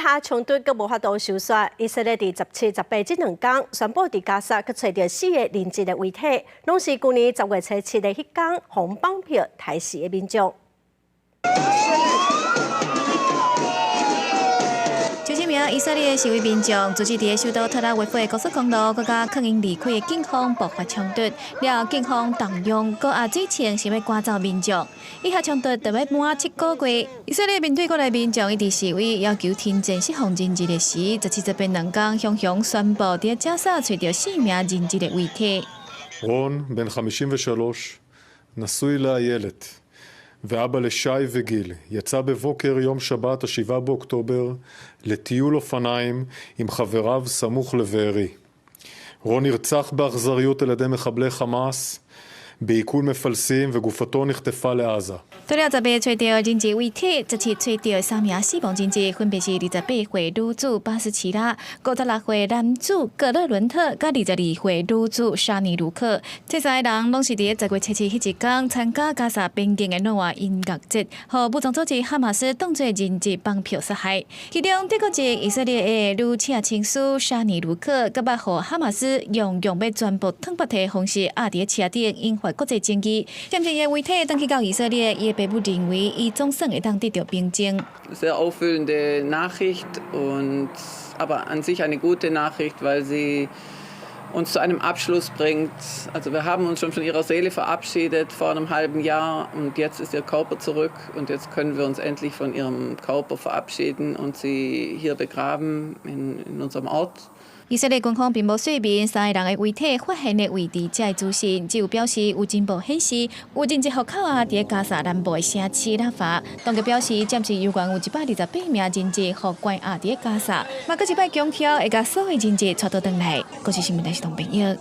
下冲突阁无法度收煞，以色列伫17、18这2天宣布伫加沙阁找到4个人质的遗体，拢是去年10月7日迄天红绑票抬死的民众。 90名以色列示威民众阻止伫首都特拉维夫的高速公路，佮甲抗议离开的警方爆发冲突，了警方动用高压水枪想要赶走民众。以下冲突就要满7个月，以色列面对国内民众一直示威，要求停战释放人质的时，17、182天雄雄宣布伫加沙找到4名人质的遗体。רון, בן 53, נשוי לאיילת. ואבא לשי וגיל יצא בבוקר יום שבת, 7 באוקטובר, לטיול אופניים עם חבריו סמוך לבארי. רון נרצח באכזריות על ידי מחבלי חמאס, בעיכול מפלסים וגופתו נחטפה לעזה. 除了18找到人质遗体，17找到3名死亡人质，分别是28岁女子巴斯奇拉、56岁男子格勒伦特，甲22岁女子沙尼卢克。这3个人拢是伫10月7日迄一天参加加沙边境的诺瓦音乐节，和武装组织哈马斯当作人质绑票杀害。其中德国籍以色列的女车情书沙尼卢克，甲捌和哈马斯用要全部脱北的方式压伫车顶，引发国际争议。嫌嫌的遗体登去到以色列，伊爸母认为，伊总算会当得到平静。Sehr aufwühlende Nachricht aber an sich eine gute Nachricht, weil sie uns zu einem Abschluss bringt. Also wir haben uns schon von ihrer Seele verabschiedet vor einem halben Jahr und jetzt ist ihr Körper zurück und jetzt können wir uns endlich von ihrem Körper verabschieden und sie hier begraben in unserem Ort. 以色列军方并无说明3个人的遗体发现的位置，才会资讯，只有表示有情报显示，有人质户口伫加沙南部的城市拉法。当局表示，暂时有关有128名人质互关押伫加沙，嘛，搁一摆强调会甲所有人质带到回来。国际新闻台是同朋友。